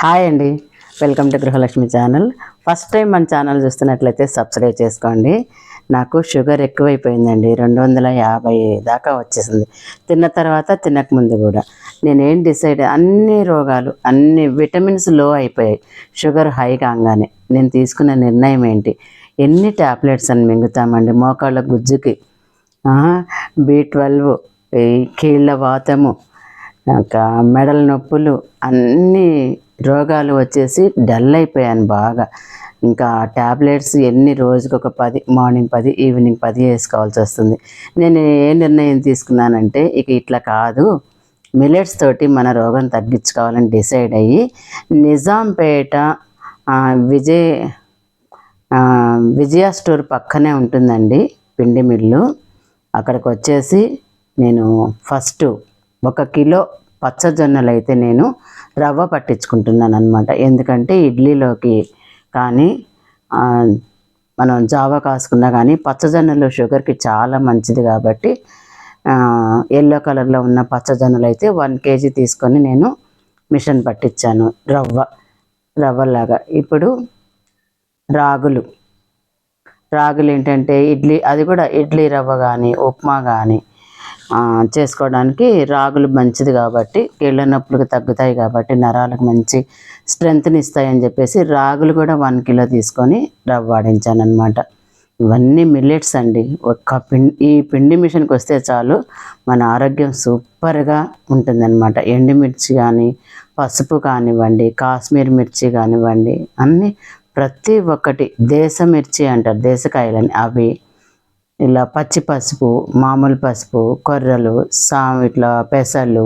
Hi అండి, welcome to Gruhalakshmi channel. First time మన channel చూస్తున్నట్లయితే సబ్స్క్రైబ్ చేసుకోండి. నాకు షుగర్ ఎక్కువైపోయిందండి, 250 దాకా వచ్చేసింది. తిన్న తర్వాత తినకముందు కూడా నేనేం డిసైడ్, అన్ని రోగాలు అన్ని విటమిన్స్ లో అయిపోయాయి షుగర్ హై కాగానే. నేను తీసుకున్న నిర్ణయం ఏంటి, ఎన్ని ట్యాబ్లెట్స్ అని మింగుతామండి మోకాళ్ళ గుజ్జుకి, B12, ఈ కీళ్ళ వాతము, ఇంకా మెడల నొప్పులు, అన్ని రోగాలు వచ్చేసి డల్ అయిపోయాను బాగా. ఇంకా ట్యాబ్లెట్స్ ఎన్ని రోజుకి ఒక 10, మార్నింగ్ 10 ఈవినింగ్ 10 వేసుకోవాల్సి వస్తుంది. నేను ఏ నిర్ణయం తీసుకున్నానంటే ఇక ఇట్లా కాదు, మిలెట్స్ తోటి మన రోగం తగ్గించుకోవాలని డిసైడ్ అయ్యి నిజాంపేట విజయ స్టోర్ పక్కనే ఉంటుందండి పిండి మిల్లు. అక్కడికి వచ్చేసి నేను ఫస్ట్ 1 కిలో పచ్చజొన్నలు అయితే నేను రవ్వ పట్టించుకుంటున్నాను అనమాట. ఎందుకంటే ఇడ్లీలోకి కానీ మనం జావా కాసుకున్నా కానీ పచ్చజొన్నలు షుగర్కి చాలా మంచిది కాబట్టి ఎల్లో కలర్లో ఉన్న పచ్చజొన్నలు అయితే 1 కేజీ తీసుకొని నేను మిషన్ పట్టించాను రవ్వలాగా. ఇప్పుడు రాగులు ఏంటంటే ఇడ్లీ, అది కూడా ఇడ్లీ రవ్వ కానీ ఉప్మా కానీ చేసుకోవడానికి రాగులు మంచిది కాబట్టి, కీళ్ళ నొప్పులకు తగ్గుతాయి కాబట్టి, నరాలకు మంచి స్ట్రెంగ్త్ని ఇస్తాయని చెప్పేసి రాగులు కూడా 1 కిలో తీసుకొని రవ్వ వాడించాను అనమాట. ఇవన్నీ మిల్లెట్స్ అండి. ఈ పిండి మిషన్కి వస్తే చాలు మన ఆరోగ్యం సూపర్గా ఉంటుందన్నమాట. ఎండుమిర్చి కానీ, పసుపు కానివ్వండి, కాశ్మీర్ మిర్చి కానివ్వండి, అన్నీ ప్రతి ఒక్కటి, దేశ మిర్చి అంటారు, దేశకాయలని, అవి ఇలా పచ్చి పసుపు, మామూలు పసుపు, కొర్రలు, ఇట్లా పెసలు,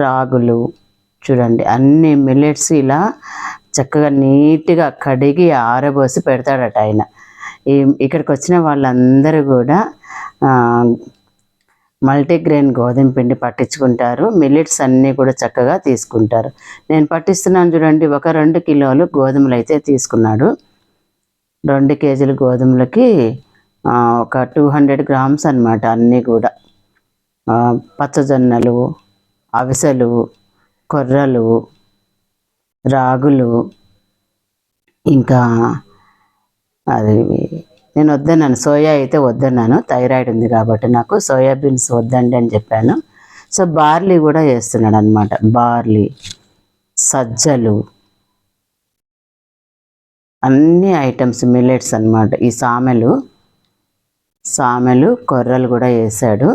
రాగులు, చూడండి అన్ని మిల్లెట్స్ ఇలా చక్కగా నీట్గా కడిగి ఆరబోసి పెడతాడట ఆయన. ఇక్కడికి వచ్చిన వాళ్ళందరూ కూడా మల్టీగ్రెయిన్ గోధుమ పిండి పట్టించుకుంటారు, మిల్లెట్స్ అన్నీ కూడా చక్కగా తీసుకుంటారు. నేను పట్టిస్తున్నాను చూడండి, 2 కిలోలు గోధుమలు అయితే తీసుకున్నాడు. 2 కేజీల గోధుమలకి ఒక 200 గ్రామ్స్ అనమాట. అన్నీ కూడా పచ్చజొన్నలు, అవిసెలు, కొర్రలు, రాగులు, ఇంకా అది నేను వద్దన్నాను, సోయా అయితే వద్దన్నాను, థైరాయిడ్ ఉంది కాబట్టి నాకు సోయాబీన్స్ వద్దండి అని చెప్పాను. సో బార్లీ కూడా వేస్తున్నాడు అనమాట. బార్లీ, సజ్జలు, అన్ని ఐటమ్స్ మిల్లెట్స్ అనమాట. ఈ సామెలు, కొర్రలు కూడా వేసాడు.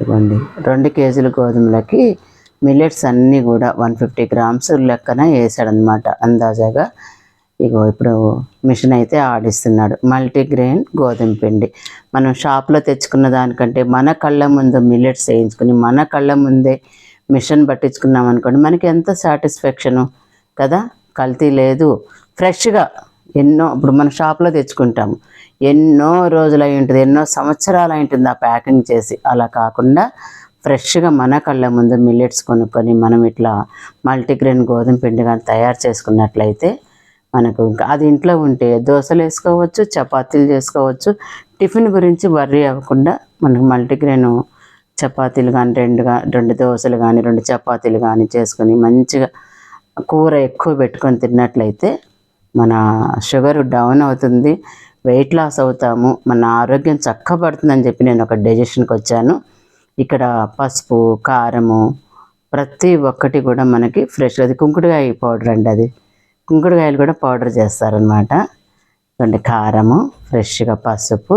ఇవ్వండి, 2 కేజీల గోధుమలకి మిల్లెట్స్ అన్నీ కూడా 150 గ్రామ్స్ లెక్కన వేసాడనమాట అందాజాగా. ఇప్పుడు మిషన్ అయితే ఆడిస్తున్నాడు. మల్టీగ్రెయిన్ గోధుమ పిండి మనం షాప్లో తెచ్చుకున్న దానికంటే మన కళ్ళ ముందు మిల్లెట్స్ వేయించుకుని మన కళ్ళ ముందే మిషన్ పట్టించుకున్నాం అనుకోండి, మనకి ఎంత సాటిస్ఫాక్షను కదా. కల్తీ లేదు, ఫ్రెష్గా. ఇప్పుడు మన షాప్లో తెచ్చుకుంటాము, ఎన్నో రోజులు అయి ఉంటుంది, ఎన్నో సంవత్సరాలు అయి ఉంటుంది ఆ ప్యాకింగ్ చేసి. అలా కాకుండా ఫ్రెష్గా మన కళ్ళ ముందు మిల్లెట్స్ కొనుక్కొని మనం ఇట్లా మల్టీగ్రెయిన్ గోధుమ పిండి కానీ తయారు చేసుకున్నట్లయితే మనకు ఇంకా అది ఇంట్లో ఉంటే దోశలు వేసుకోవచ్చు, చపాతీలు చేసుకోవచ్చు. టిఫిన్ గురించి వర్రీ అవ్వకుండా మనకు మల్టీగ్రెయిన్ చపాతీలు కానీ 2 దోశలు కానీ 2 చపాతీలు కానీ చేసుకొని మంచిగా కూర ఎక్కువ పెట్టుకొని తిన్నట్లయితే మన షుగర్ డౌన్ అవుతుంది, వెయిట్ లాస్ అవుతాము, మన ఆరోగ్యం చక్కబడుతుందని చెప్పి నేను ఒక డెసిషన్కి వచ్చాను. ఇక్కడ పసుపు, కారము, ప్రతి ఒక్కటి కూడా మనకి ఫ్రెష్. అది కుంకుడుకాయ పౌడర్ అండి, అది కుంకుడుకాయలు కూడా పౌడర్ చేస్తారనమాట. రెండు కారము, ఫ్రెష్గా పసుపు,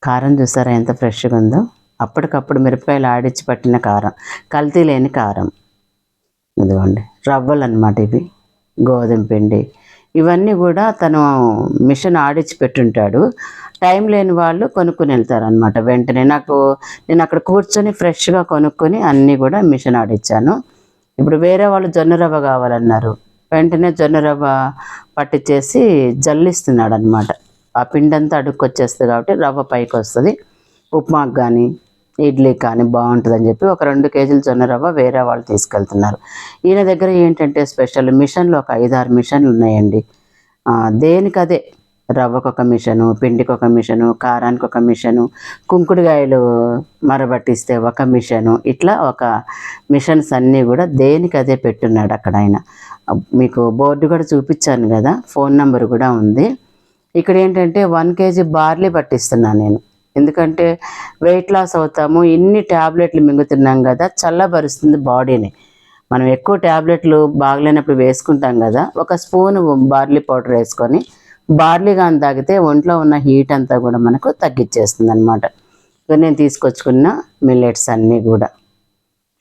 కారం చూసారా ఎంత ఫ్రెష్గా ఉందో, అప్పటికప్పుడు మిరపకాయలు ఆడించి పట్టిన కారం, కల్తీ లేని కారం. ఇదిగోండి రవ్వలు అనమాట, ఇవి గోధుమ పిండి. ఇవన్నీ కూడా తను మిషన్ ఆడించి పెట్టుంటాడు. టైం లేని వాళ్ళు కొనుక్కొని వెళ్తారనమాట వెంటనే. నేను అక్కడ కూర్చొని ఫ్రెష్గా కొనుక్కొని అన్నీ కూడా మిషన్ ఆడించాను. ఇప్పుడు వేరే వాళ్ళు జొన్న రవ్వ కావాలన్నారు, వెంటనే జొన్న రవ్వ పట్టించేసి జల్లిస్తున్నాడు అనమాట. ఆ పిండి అంతా అడుక్కొచ్చేస్తుంది కాబట్టి రవ్వ పైకి వస్తుంది. ఉప్మాకు కానీ ఇడ్లీ కానీ బాగుంటుందని చెప్పి ఒక 2 కేజీల జొన్న రవ్వ వేరే వాళ్ళు తీసుకెళ్తున్నారు. ఈయన దగ్గర ఏంటంటే స్పెషల్ మిషన్లు ఒక 5-6 మిషన్లు ఉన్నాయండి. దేనికదే రవ్వకు ఒక మిషను, పిండికి ఒక మిషను, కారానికి ఒక మిషను, కుంకుడుగాయలు మరబట్టిస్తే ఒక మిషను, ఇట్లా ఒక మిషన్స్ అన్నీ కూడా దేనికి అదే పెట్టున్నాడు అక్కడ ఆయన. మీకు బోర్డు కూడా చూపించాను కదా, ఫోన్ నెంబర్ కూడా ఉంది. ఇక్కడ ఏంటంటే 1 కేజీ బార్లీ పట్టిస్తున్నాను నేను, ఎందుకంటే వెయిట్ లాస్ అవుతాము, ఇన్ని ట్యాబ్లెట్లు మింగుతున్నాం కదా, చల్లబరుస్తుంది బాడీని. మనం ఎక్కువ ట్యాబ్లెట్లు బాగలేనప్పుడు వేసుకుంటాం కదా, ఒక స్పూను బార్లీ పౌడర్ వేసుకొని బార్లీ కానీ తాగితే ఒంట్లో ఉన్న హీట్ అంతా కూడా మనకు తగ్గించేస్తుంది అనమాట. ఇక నేను తీసుకొచ్చుకున్న మిల్లెట్స్ అన్నీ కూడా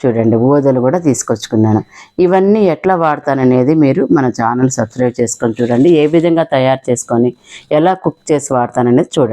చూడండి, ఊదలు కూడా తీసుకొచ్చుకున్నాను. ఇవన్నీ ఎట్లా వాడతాననేది మీరు మన ఛానల్ సబ్స్క్రైబ్ చేసుకొని చూడండి, ఏ విధంగా తయారు చేసుకొని ఎలా కుక్ చేసి వాడతాననేది చూడండి.